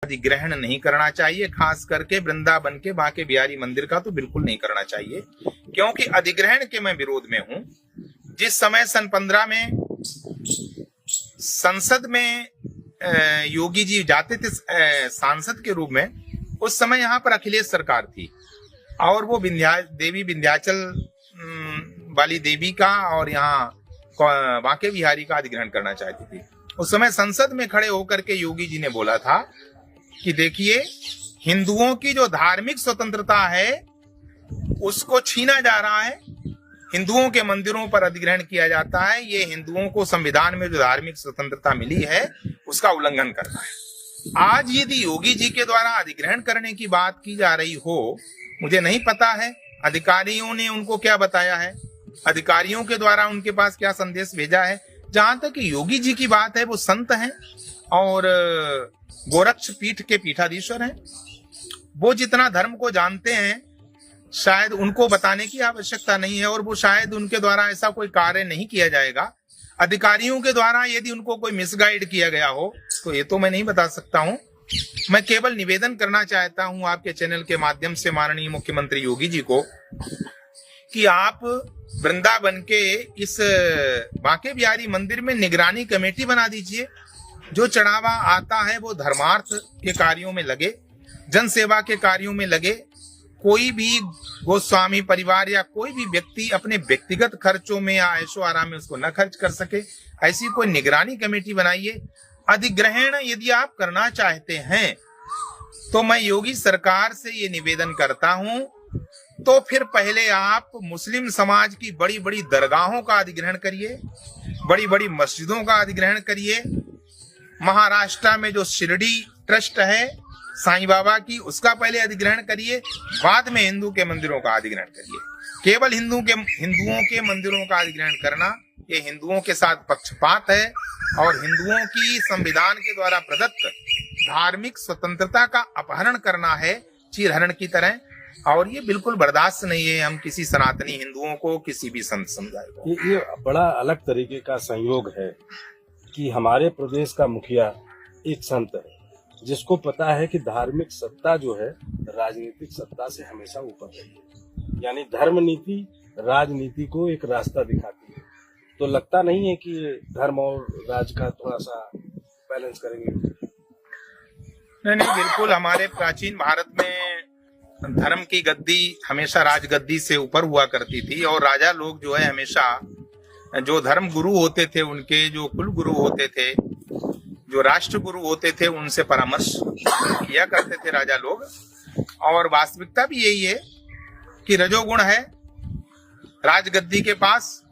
अधिग्रहण नहीं करना चाहिए, खास करके वृंदावन के बांके बिहारी मंदिर का तो बिल्कुल नहीं करना चाहिए, क्योंकि अधिग्रहण के मैं विरोध में हूं। जिस समय सन 15 में संसद में योगी जी जाते थे सांसद के रूप में, उस समय यहाँ पर अखिलेश सरकार थी और वो देवी विंध्याचल वाली देवी का और यहाँ बांके बिहारी का अधिग्रहण करना चाहती थी। उस समय संसद में खड़े होकर के योगी जी ने बोला था कि देखिए, हिंदुओं की जो धार्मिक स्वतंत्रता है उसको छीना जा रहा है, हिंदुओं के मंदिरों पर अधिग्रहण किया जाता है, ये हिंदुओं को संविधान में जो धार्मिक स्वतंत्रता मिली है उसका उल्लंघन करता है। आज यदि योगी जी के द्वारा अधिग्रहण करने की बात की जा रही हो, मुझे नहीं पता है अधिकारियों ने उनको क्या बताया है, अधिकारियों के द्वारा उनके पास क्या संदेश भेजा है। जहां तक योगी जी की बात है, वो संत हैं और गोरक्ष पीठ के पीठाधीश्वर हैं, वो जितना धर्म को जानते हैं शायद उनको बताने की आवश्यकता नहीं है, और वो शायद उनके द्वारा ऐसा कोई कार्य नहीं किया जाएगा। अधिकारियों के द्वारा यदि उनको कोई मिसगाइड किया गया हो तो ये तो मैं नहीं बता सकता हूं। मैं केवल निवेदन करना चाहता हूं आपके चैनल के माध्यम से माननीय मुख्यमंत्री योगी जी को कि आप वृंदावन के इस बांके बिहारी मंदिर में निगरानी कमेटी बना दीजिए। जो चढ़ावा आता है वो धर्मार्थ के कार्यों में लगे, जन सेवा के कार्यों में लगे। कोई भी गोस्वामी परिवार या कोई भी व्यक्ति अपने व्यक्तिगत खर्चों में या ऐशो आराम में उसको न खर्च कर सके, ऐसी कोई निगरानी कमेटी बनाइए। अधिग्रहण यदि आप करना चाहते हैं तो मैं योगी सरकार से ये निवेदन करता हूं, तो फिर पहले आप मुस्लिम समाज की बड़ी बड़ी दरगाहों का अधिग्रहण करिए, बड़ी बड़ी मस्जिदों का अधिग्रहण करिए। महाराष्ट्र में जो शिरडी ट्रस्ट है साईं बाबा की, उसका पहले अधिग्रहण करिए, बाद में हिंदू के मंदिरों का अधिग्रहण करिए। केवल हिंदुओं के मंदिरों का अधिग्रहण करना ये हिंदुओं के साथ पक्षपात है और हिंदुओं की संविधान के द्वारा प्रदत्त धार्मिक स्वतंत्रता का अपहरण करना है चीरहरण की तरह, और ये बिल्कुल बर्दाश्त नहीं है हम किसी सनातनी हिंदुओं को, किसी भी संत समुदाय को। ये बड़ा अलग तरीके का संयोग है कि हमारे प्रदेश का मुखिया एक संत है जिसको पता है कि धार्मिक सत्ता जो है राजनीतिक सत्ता से हमेशा ऊपर रही है, यानी धर्म नीति राजनीति को एक रास्ता दिखाती है। तो लगता नहीं है कि धर्म और राज का थोड़ा सा बैलेंस करेंगे। नहीं, बिल्कुल। हमारे प्राचीन भारत में धर्म की गद्दी हमेशा राजगद्दी से ऊपर हुआ करती थी, और राजा लोग जो है हमेशा जो धर्म गुरु होते थे, उनके जो कुल गुरु होते थे, जो राष्ट्र गुरु होते थे, उनसे परामर्श किया करते थे राजा लोग। और वास्तविकता भी यही है कि रजोगुण है राजगद्दी के पास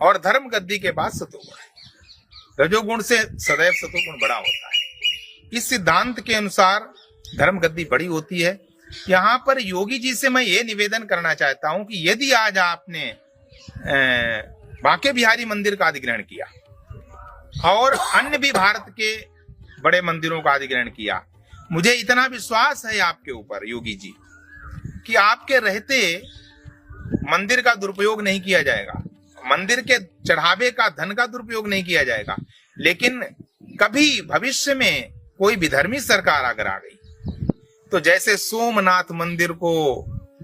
और धर्म गद्दी के पास सतोगुण है। रजोगुण से सदैव सतोगुण बड़ा होता है। इस सिद्धांत के अनुसार धर्म गद्दी बड़ी होती है। यहाँ पर योगी जी से मैं ये निवेदन करना चाहता हूं कि यदि आज आपने बांके बिहारी मंदिर का अधिग्रहण किया और अन्य भी भारत के बड़े मंदिरों का अधिग्रहण किया, मुझे इतना विश्वास है आपके ऊपर योगी जी कि आपके रहते मंदिर का दुरुपयोग नहीं किया जाएगा, मंदिर के चढ़ावे का धन का दुरुपयोग नहीं किया जाएगा। लेकिन कभी भविष्य में कोई विधर्मी सरकार अगर आ गई तो जैसे सोमनाथ मंदिर को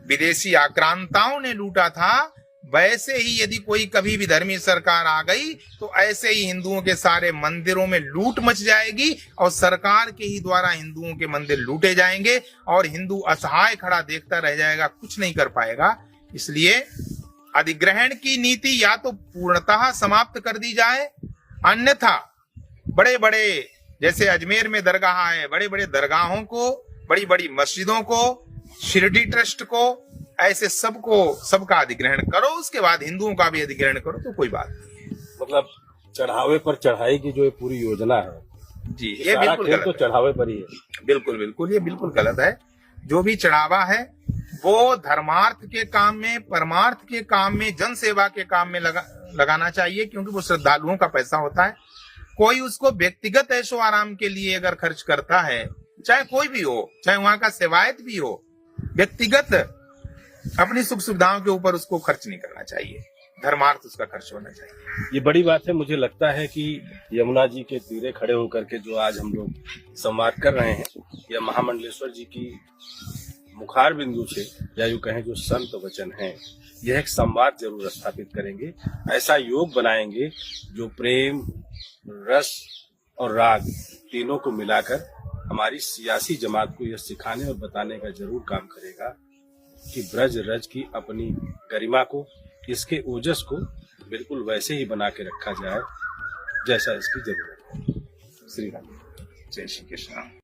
विदेशी आक्रांताओं ने लूटा था, वैसे ही यदि कोई कभी भी धर्मी सरकार आ गई तो ऐसे ही हिंदुओं के सारे मंदिरों में लूट मच जाएगी और सरकार के ही द्वारा हिंदुओं के मंदिर लूटे जाएंगे और हिंदू असहाय खड़ा देखता रह जाएगा, कुछ नहीं कर पाएगा। इसलिए अधिग्रहण की नीति या तो पूर्णतः समाप्त कर दी जाए, अन्यथा बड़े बड़े जैसे अजमेर में दरगाह है, बड़े बड़े दरगाहों को, बड़ी बड़ी मस्जिदों को, शिरडी ट्रस्ट को, ऐसे सबका अधिग्रहण करो। उसके बाद हिंदुओं का भी अधिग्रहण करो तो कोई बात नहीं है। मतलब चढ़ावे पर चढ़ाई की जो पूरी योजना है जी, ये बिल्कुल गलत तो चढ़ावे पर ही है। बिल्कुल ये बिल्कुल गलत है। जो भी चढ़ावा है वो धर्मार्थ के काम में, परमार्थ के काम में, जन सेवा के काम में लगाना चाहिए, क्योंकि वो श्रद्धालुओं का पैसा होता है। कोई उसको व्यक्तिगत ऐशो आराम के लिए अगर खर्च करता है, चाहे कोई भी हो, चाहे वहां का सेवायत भी हो, व्यक्तिगत अपनी सुख सुविधाओं के ऊपर उसको खर्च नहीं करना चाहिए। धर्मार्थ उसका खर्च होना चाहिए। ये बड़ी बात है। मुझे लगता है कि यमुना जी के तीरे खड़े होकर के जो आज हम लोग संवाद कर रहे हैं, या महामंडलेश्वर जी की मुखार बिंदु से, या यूं कहें जो संत वचन है, यह एक संवाद जरूर स्थापित करेंगे। ऐसा योग बनाएंगे जो प्रेम, रस और राग तीनों को मिलाकर हमारी सियासी जमात को यह सिखाने और बताने का जरूर काम करेगा कि ब्रज रज की अपनी गरिमा को, इसके ओजस को बिल्कुल वैसे ही बना के रखा जाए जैसा इसकी जरूरत है। श्री राम, जय श्री कृष्ण।